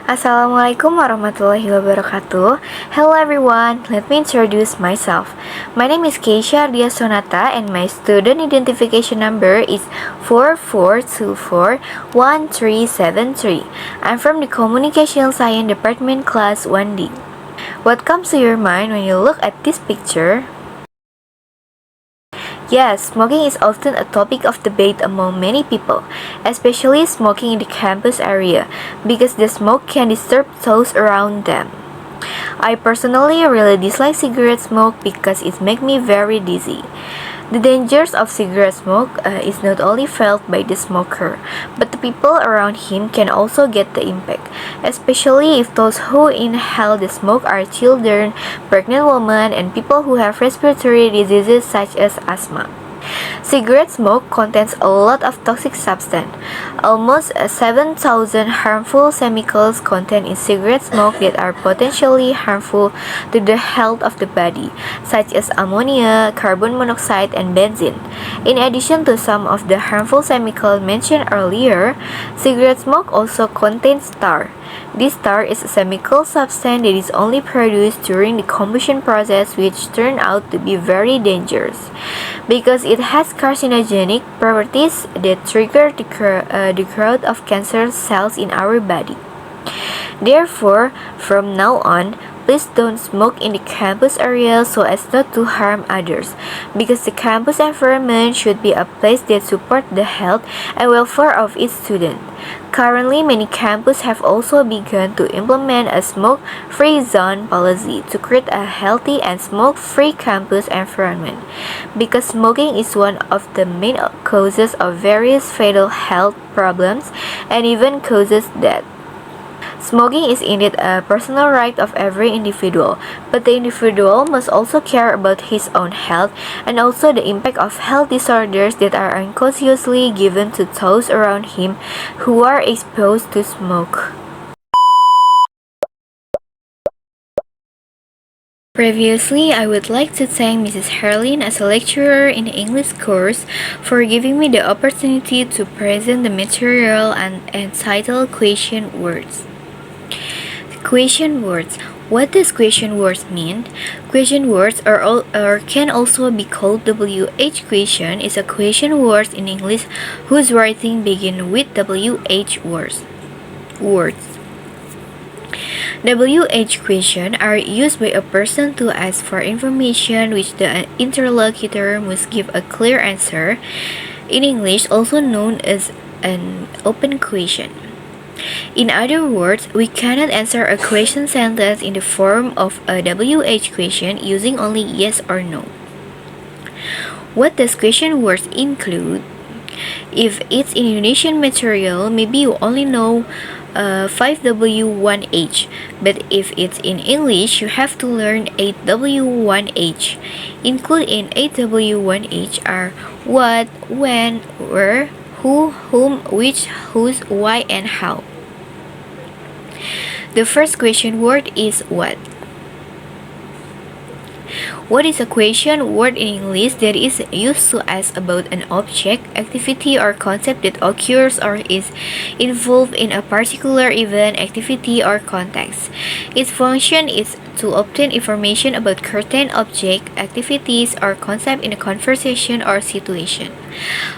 Assalamualaikum warahmatullahi wabarakatuh. Hello everyone, let me introduce myself. My name is Keisya Ardia Sonata and my student identification number is 44241373. I'm from the Communication Science Department Class 1D. What comes to your mind when you look at this picture? Yes, smoking is often a topic of debate among many people, especially smoking in the campus area, because the smoke can disturb those around them. I personally really dislike cigarette smoke because it makes me very dizzy. The dangers of cigarette smoke is not only felt by the smoker, but the people around him can also get the impact, especially if those who inhale the smoke are children, pregnant women, and people who have respiratory diseases such as asthma. Cigarette smoke contains a lot of toxic substance. Almost 7,000 harmful chemicals contained in cigarette smoke that are potentially harmful to the health of the body, such as ammonia, carbon monoxide, and benzene. In addition to some of the harmful chemicals mentioned earlier, cigarette smoke also contains tar. This tar is a chemical substance that is only produced during the combustion process, which turned out to be very dangerous because it has carcinogenic properties that trigger the growth of cancer cells in our body. Therefore, from now on, please don't smoke in the campus area so as not to harm others, because the campus environment should be a place that supports the health and welfare of its students. Currently, many campuses have also begun to implement a smoke-free zone policy to create a healthy and smoke-free campus environment, because smoking is one of the main causes of various fatal health problems and even causes death. Smoking is indeed a personal right of every individual, but the individual must also care about his own health and also the impact of health disorders that are unconsciously given to those around him who are exposed to smoke. Previously, I would like to thank Mrs. Herlin as a lecturer in the English course for giving me the opportunity to present the material and entitled Question Words. Question words. What does question words mean? Question words or can also be called WH question is a question words in English whose writing begin with WH words. WH question are used by a person to ask for information which the interlocutor must give a clear answer. In English, also known as an open question. In other words, we cannot answer a question sentence in the form of a WH question using only yes or no. What does question words include? If it's in Indonesian material, maybe you only know 5W1H, but if it's in English, you have to learn 8W1H. Included in 8W1H are what, when, where, who, whom, which, whose, why, and how. The first question word is what. What is a question word in English that is used to ask about an object, activity, or concept that occurs or is involved in a particular event, activity, or context? Its function is to obtain information about certain object, activities, or concept in a conversation or situation.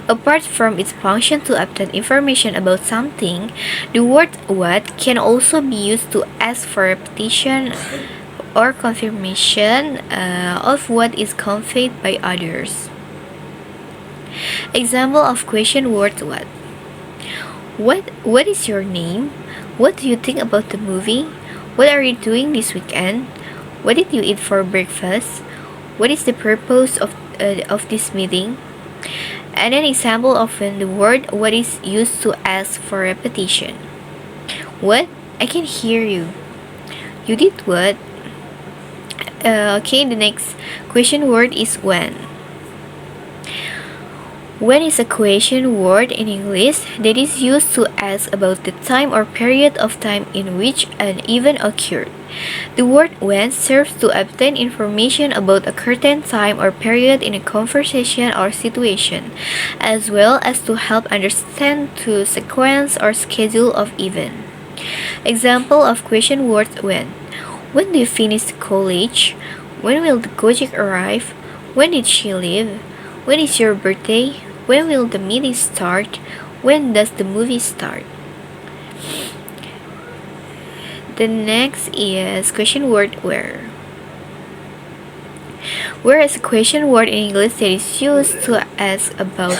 Apart from its function to obtain information about something, the word what can also be used to ask for repetition or confirmation of what is conveyed by others. Example of question word what. What is your name? What do you think about the movie? What are you doing this weekend? What did you eat for breakfast? What is the purpose of this meeting? And an example of when the word what is used to ask for repetition. What? I can hear you. You did what? Okay, the next question word is when. When is a question word in English that is used to ask about the time or period of time in which an event occurred. The word when serves to obtain information about a certain time or period in a conversation or situation, as well as to help understand the sequence or schedule of events. Example of question words when. When do you finish college? When will the Gojek arrive? When did she leave? When is your birthday? When will the meeting start? When does the movie start? The next is question word where. Where is a question word in English that is used to ask about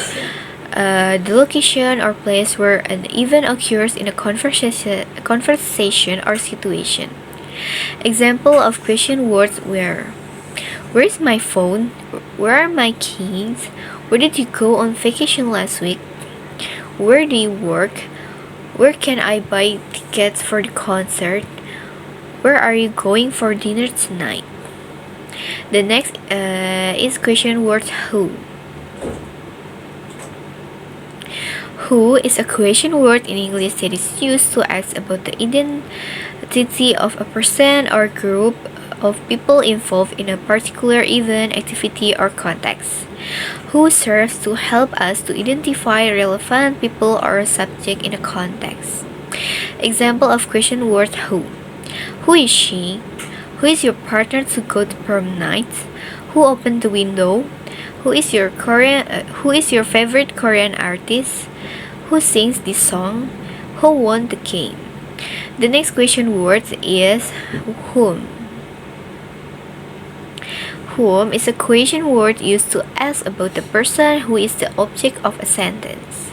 the location or place where an event occurs in a conversation or situation. Example of question words where. Where is my phone? Where are my keys? Where did you go on vacation last week? Where do you work? Where can I buy tickets for the concert? Where are you going for dinner tonight? The next is question word who. Who is a question word in English that is used to ask about the identity of a person or group of people involved in a particular event, activity, or context. Who serves to help us to identify relevant people or subject in a context. Example of question word who. Who is she? Who is your partner to go to prom night? Who opened the window? Who is your favorite Korean artist? Who sings this song? Who won the game? The next question word is whom. Whom is a question word used to ask about the person who is the object of a sentence.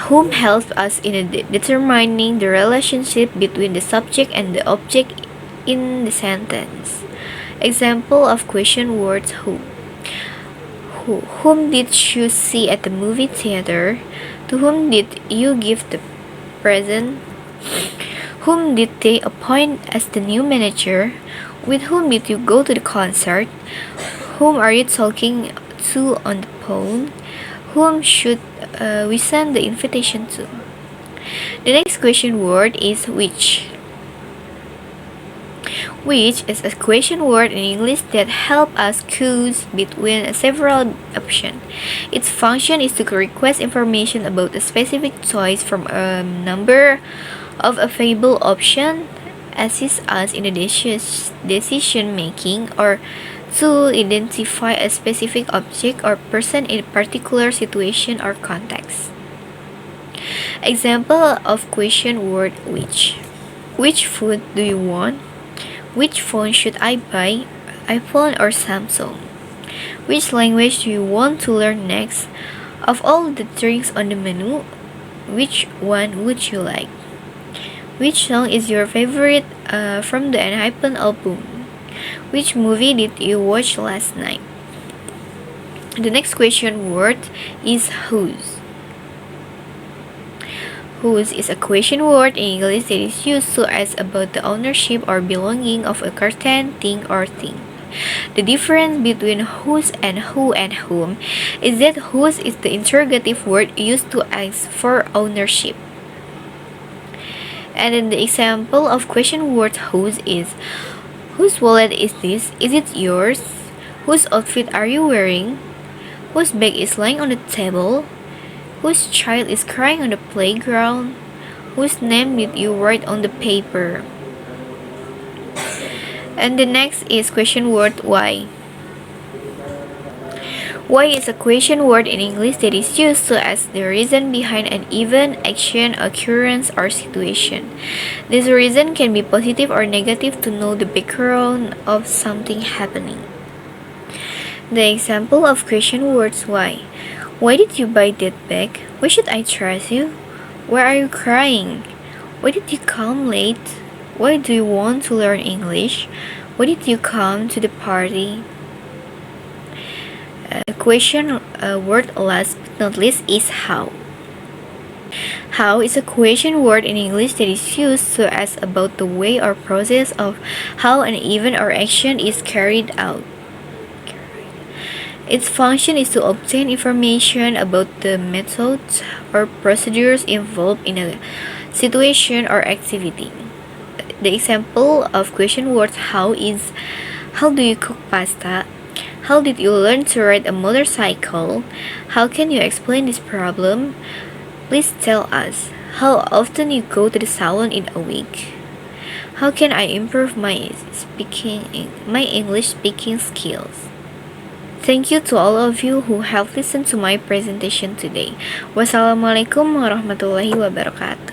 Whom helps us in determining the relationship between the subject and the object in the sentence. Example of question words who. Whom did you see at the movie theater? To whom did you give the present? Whom did they appoint as the new manager? With whom did you go to the concert? Whom are you talking to on the phone? Whom should we send the invitation to? The next question word is which. Which is a question word in English that help us choose between several options. Its function is to request information about a specific choice from a number of available options, assist us in the decision making, or to identify a specific object or person in a particular situation or context. Example of question word which. Which food do you want? Which phone should I buy? iPhone or Samsung? Which language do you want to learn next? Of all the drinks on the menu, which one would you like? Which song is your favorite from the Enhypen album? Which movie did you watch last night? The next question word is whose. Whose is a question word in English that is used to ask about the ownership or belonging of a certain thing or thing. The difference between whose and who and whom is that whose is the interrogative word used to ask for ownership. And then the example of question word whose is whose wallet is this? Is it yours? Whose outfit are you wearing? Whose bag is lying on the table? Whose child is crying on the playground? Whose name did you write on the paper? And the next is question word why. Why is a question word in English that is used to ask the reason behind an event, action, occurrence, or situation. This reason can be positive or negative to know the background of something happening. The example of question words why. Why did you buy that bag? Why should I trust you? Why are you crying? Why did you come late? Why do you want to learn English? Why did you come to the party? Question word last but not least is how. How is a question word in English that is used to ask about the way or process of how an event or action is carried out. Its function is to obtain information about the methods or procedures involved in a situation or activity. The example of question word how is how do you cook pasta? How did you learn to ride a motorcycle? How can you explain this problem? Please tell us. How often you go to the salon in a week? How can I improve my English speaking skills? Thank you to all of you who have listened to my presentation today. Wassalamualaikum warahmatullahi wabarakatuh.